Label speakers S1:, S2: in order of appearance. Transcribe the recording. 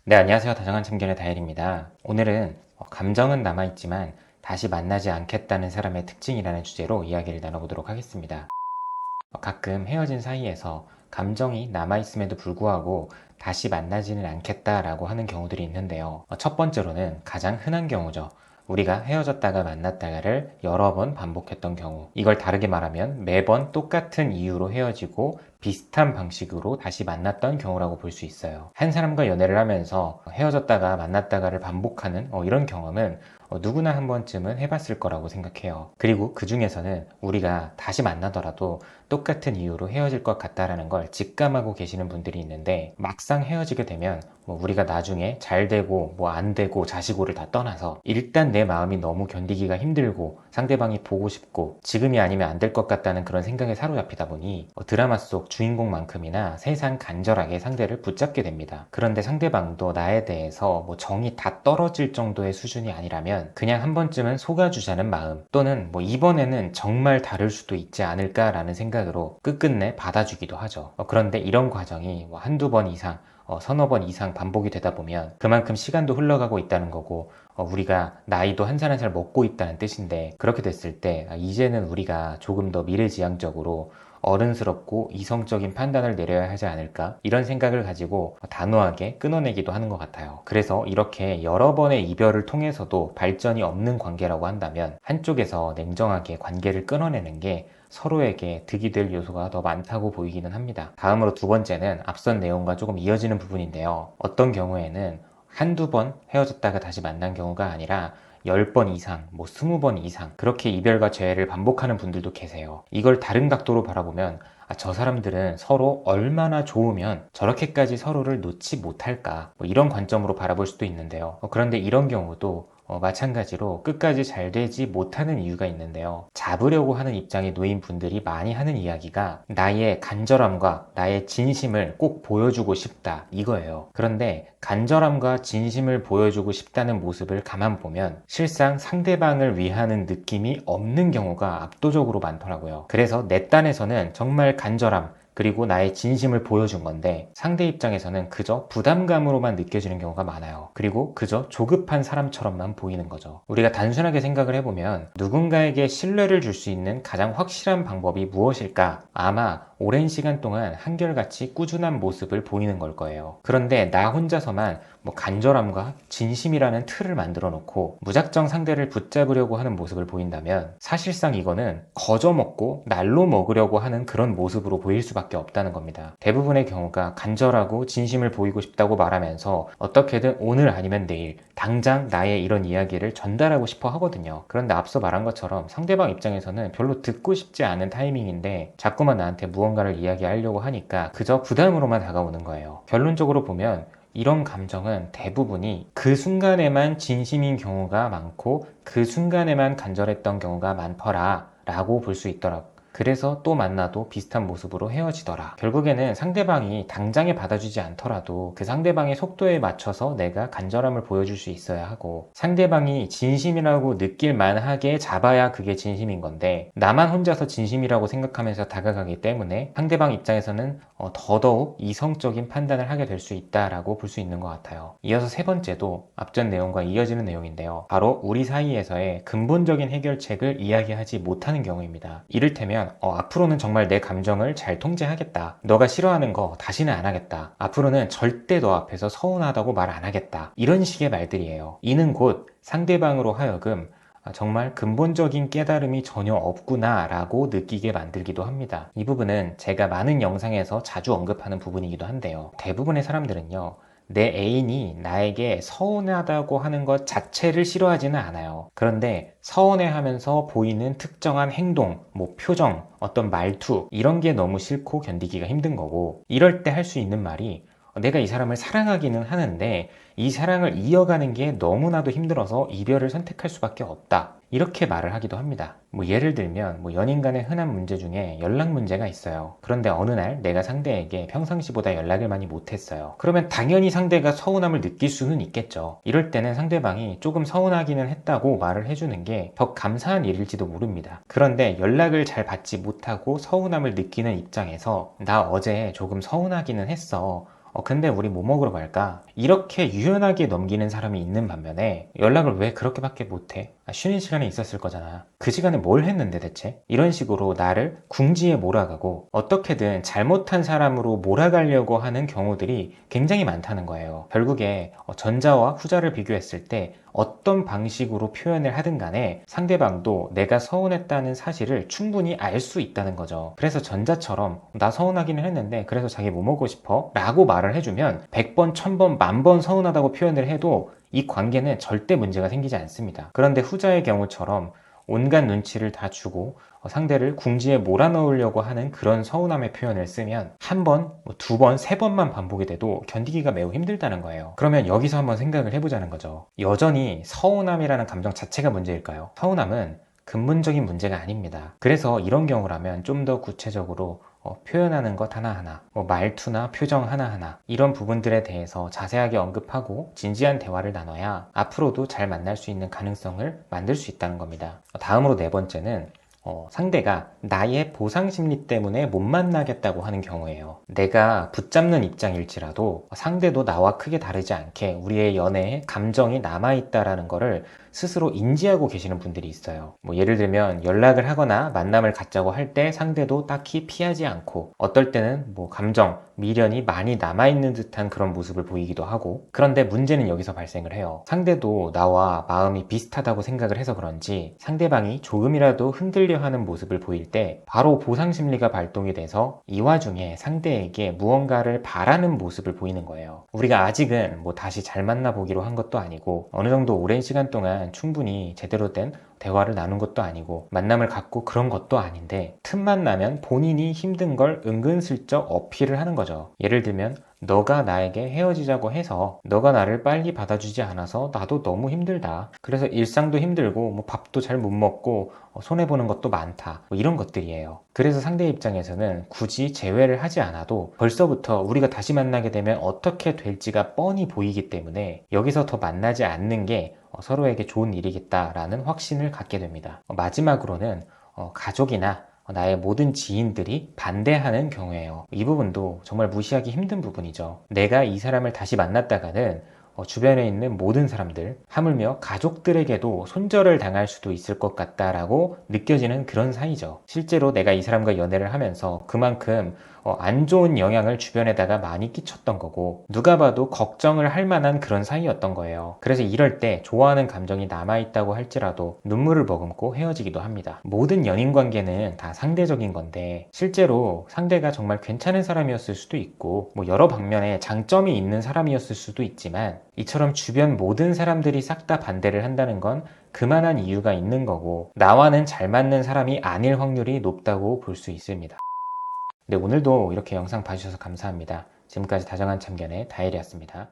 S1: 네, 안녕하세요. 다정한 참견의 다일입니다. 오늘은 감정은 남아있지만 다시 만나지 않겠다는 사람의 특징이라는 주제로 이야기를 나눠보도록 하겠습니다. 가끔 헤어진 사이에서 감정이 남아있음에도 불구하고 다시 만나지는 않겠다라고 하는 경우들이 있는데요. 첫 번째로는 가장 흔한 경우죠. 우리가 헤어졌다가 만났다가를 여러 번 반복했던 경우. 이걸 다르게 말하면 매번 똑같은 이유로 헤어지고 비슷한 방식으로 다시 만났던 경우라고 볼 수 있어요. 한 사람과 연애를 하면서 헤어졌다가 만났다가를 반복하는 이런 경험은 누구나 한 번쯤은 해봤을 거라고 생각해요. 그리고 그 중에서는 우리가 다시 만나더라도 똑같은 이유로 헤어질 것 같다라는 걸 직감하고 계시는 분들이 있는데, 막상 헤어지게 되면 우리가 나중에 잘 되고 안 되고 자시고를 다 떠나서 일단 내 마음이 너무 견디기가 힘들고 상대방이 보고 싶고 지금이 아니면 안 될 것 같다는 그런 생각에 사로잡히다 보니 드라마 속 주인공만큼이나 세상 간절하게 상대를 붙잡게 됩니다. 그런데 상대방도 나에 대해서 정이 다 떨어질 정도의 수준이 아니라면 그냥 한 번쯤은 속아주자는 마음, 또는 이번에는 정말 다를 수도 있지 않을까라는 생각으로 끝끝내 받아주기도 하죠. 그런데 이런 과정이 한두 번 이상, 서너 번 이상 반복이 되다 보면 그만큼 시간도 흘러가고 있다는 거고, 우리가 나이도 한 살 한 살 먹고 있다는 뜻인데, 그렇게 됐을 때 이제는 우리가 조금 더 미래지향적으로 어른스럽고 이성적인 판단을 내려야 하지 않을까, 이런 생각을 가지고 단호하게 끊어내기도 하는 것 같아요. 그래서 이렇게 여러 번의 이별을 통해서도 발전이 없는 관계라고 한다면 한쪽에서 냉정하게 관계를 끊어내는 게 서로에게 득이 될 요소가 더 많다고 보이기는 합니다. 다음으로 두 번째는 앞선 내용과 조금 이어지는 부분인데요. 어떤 경우에는 한두 번 헤어졌다가 다시 만난 경우가 아니라 10번 이상, 20번 이상 그렇게 이별과 재회를 반복하는 분들도 계세요. 이걸 다른 각도로 바라보면 저 사람들은 서로 얼마나 좋으면 저렇게까지 서로를 놓지 못할까, 이런 관점으로 바라볼 수도 있는데요. 그런데 이런 경우도 마찬가지로 끝까지 잘 되지 못하는 이유가 있는데요. 잡으려고 하는 입장에 놓인 분들이 많이 하는 이야기가 나의 간절함과 나의 진심을 꼭 보여주고 싶다, 이거예요. 그런데 간절함과 진심을 보여주고 싶다는 모습을 가만 보면 실상 상대방을 위하는 느낌이 없는 경우가 압도적으로 많더라고요. 그래서 내 딴에서는 정말 간절함 그리고 나의 진심을 보여준 건데, 상대 입장에서는 그저 부담감으로만 느껴지는 경우가 많아요. 그리고 그저 조급한 사람처럼만 보이는 거죠. 우리가 단순하게 생각을 해보면 누군가에게 신뢰를 줄 수 있는 가장 확실한 방법이 무엇일까? 아마 오랜 시간 동안 한결같이 꾸준한 모습을 보이는 걸 거예요. 그런데 나 혼자서만 간절함과 진심이라는 틀을 만들어 놓고 무작정 상대를 붙잡으려고 하는 모습을 보인다면 사실상 이거는 거저먹고 날로 먹으려고 하는 그런 모습으로 보일 수밖에 없다는 겁니다. 대부분의 경우가 간절하고 진심을 보이고 싶다고 말하면서 어떻게든 오늘 아니면 내일 당장 나의 이런 이야기를 전달하고 싶어 하거든요. 그런데 앞서 말한 것처럼 상대방 입장에서는 별로 듣고 싶지 않은 타이밍인데 자꾸만 나한테 무언가를 이야기하려고 하니까 그저 부담으로만 다가오는 거예요. 결론적으로 보면 이런 감정은 대부분이 그 순간에만 진심인 경우가 많고 그 순간에만 간절했던 경우가 많더라 라고 볼 수 있더라고요. 그래서 또 만나도 비슷한 모습으로 헤어지더라. 결국에는 상대방이 당장에 받아주지 않더라도 그 상대방의 속도에 맞춰서 내가 간절함을 보여줄 수 있어야 하고, 상대방이 진심이라고 느낄 만하게 잡아야 그게 진심인 건데, 나만 혼자서 진심이라고 생각하면서 다가가기 때문에 상대방 입장에서는 더더욱 이성적인 판단을 하게 될 수 있다라고 볼 수 있는 것 같아요. 이어서 세 번째도 앞전 내용과 이어지는 내용인데요. 바로 우리 사이에서의 근본적인 해결책을 이야기하지 못하는 경우입니다. 이를테면 앞으로는 정말 내 감정을 잘 통제하겠다. 너가 싫어하는 거 다시는 안 하겠다. 앞으로는 절대 너 앞에서 서운하다고 말 안 하겠다. 이런 식의 말들이에요. 이는 곧 상대방으로 하여금 정말 근본적인 깨달음이 전혀 없구나 라고 느끼게 만들기도 합니다. 이 부분은 제가 많은 영상에서 자주 언급하는 부분이기도 한데요. 대부분의 사람들은요, 내 애인이 나에게 서운하다고 하는 것 자체를 싫어하지는 않아요. 그런데 서운해하면서 보이는 특정한 행동, 표정, 어떤 말투, 이런 게 너무 싫고 견디기가 힘든 거고, 이럴 때 할 수 있는 말이 내가 이 사람을 사랑하기는 하는데 이 사랑을 이어가는 게 너무나도 힘들어서 이별을 선택할 수밖에 없다, 이렇게 말을 하기도 합니다. 예를 들면 연인 간의 흔한 문제 중에 연락 문제가 있어요. 그런데 어느 날 내가 상대에게 평상시보다 연락을 많이 못했어요. 그러면 당연히 상대가 서운함을 느낄 수는 있겠죠. 이럴 때는 상대방이 조금 서운하기는 했다고 말을 해주는 게 더 감사한 일일지도 모릅니다. 그런데 연락을 잘 받지 못하고 서운함을 느끼는 입장에서 나 어제 조금 서운하기는 했어, 근데 우리 뭐 먹으러 갈까? 이렇게 유연하게 넘기는 사람이 있는 반면에 연락을 왜 그렇게밖에 못해? 쉬는 시간에 있었을 거잖아. 그 시간에 뭘 했는데 대체? 이런 식으로 나를 궁지에 몰아가고 어떻게든 잘못한 사람으로 몰아가려고 하는 경우들이 굉장히 많다는 거예요. 결국에 전자와 후자를 비교했을 때 어떤 방식으로 표현을 하든 간에 상대방도 내가 서운했다는 사실을 충분히 알 수 있다는 거죠. 그래서 전자처럼 나 서운하기는 했는데 그래서 자기 뭐 먹고 싶어? 라고 말을 해주면 100번, 1000번, 10,000번 서운하다고 표현을 해도 이 관계는 절대 문제가 생기지 않습니다. 그런데 후자의 경우처럼 온갖 눈치를 다 주고 상대를 궁지에 몰아넣으려고 하는 그런 서운함의 표현을 쓰면 한 번, 두 번, 세 번만 반복이 돼도 견디기가 매우 힘들다는 거예요. 그러면 여기서 한번 생각을 해보자는 거죠. 여전히 서운함이라는 감정 자체가 문제일까요? 서운함은 근본적인 문제가 아닙니다. 그래서 이런 경우라면 좀 더 구체적으로 표현하는 것 하나하나, 말투나 표정 하나하나 이런 부분들에 대해서 자세하게 언급하고 진지한 대화를 나눠야 앞으로도 잘 만날 수 있는 가능성을 만들 수 있다는 겁니다. 다음으로 네 번째는 상대가 나의 보상 심리 때문에 못 만나겠다고 하는 경우예요. 내가 붙잡는 입장일지라도 상대도 나와 크게 다르지 않게 우리의 연애에 감정이 남아있다라는 거를 스스로 인지하고 계시는 분들이 있어요. 예를 들면 연락을 하거나 만남을 갖자고 할 때 상대도 딱히 피하지 않고 어떨 때는 감정, 미련이 많이 남아있는 듯한 그런 모습을 보이기도 하고, 그런데 문제는 여기서 발생을 해요. 상대도 나와 마음이 비슷하다고 생각을 해서 그런지 상대방이 조금이라도 흔들려 하는 모습을 보일 때 바로 보상심리가 발동이 돼서 이 와중에 상대에게 무언가를 바라는 모습을 보이는 거예요. 우리가 아직은 다시 잘 만나보기로 한 것도 아니고 어느 정도 오랜 시간 동안 충분히 제대로 된 대화를 나눈 것도 아니고 만남을 갖고 그런 것도 아닌데 틈만 나면 본인이 힘든 걸 은근슬쩍 어필을 하는 거죠. 예를 들면 너가 나에게 헤어지자고 해서 너가 나를 빨리 받아주지 않아서 나도 너무 힘들다. 그래서 일상도 힘들고 밥도 잘 못 먹고 손해보는 것도 많다. 이런 것들이에요. 그래서 상대 입장에서는 굳이 재회를 하지 않아도 벌써부터 우리가 다시 만나게 되면 어떻게 될지가 뻔히 보이기 때문에 여기서 더 만나지 않는 게 서로에게 좋은 일이겠다라는 확신을 갖게 됩니다. 마지막으로는 가족이나 나의 모든 지인들이 반대하는 경우예요. 이 부분도 정말 무시하기 힘든 부분이죠. 내가 이 사람을 다시 만났다가는 주변에 있는 모든 사람들, 하물며 가족들에게도 손절을 당할 수도 있을 것 같다라고 느껴지는 그런 사이죠. 실제로 내가 이 사람과 연애를 하면서 그만큼 안 좋은 영향을 주변에다가 많이 끼쳤던 거고 누가 봐도 걱정을 할 만한 그런 사이였던 거예요. 그래서 이럴 때 좋아하는 감정이 남아있다고 할지라도 눈물을 머금고 헤어지기도 합니다. 모든 연인 관계는 다 상대적인 건데 실제로 상대가 정말 괜찮은 사람이었을 수도 있고 여러 방면에 장점이 있는 사람이었을 수도 있지만 이처럼 주변 모든 사람들이 싹 다 반대를 한다는 건 그만한 이유가 있는 거고 나와는 잘 맞는 사람이 아닐 확률이 높다고 볼 수 있습니다. 네, 오늘도 이렇게 영상 봐주셔서 감사합니다. 지금까지 다정한 참견의 다일이었습니다.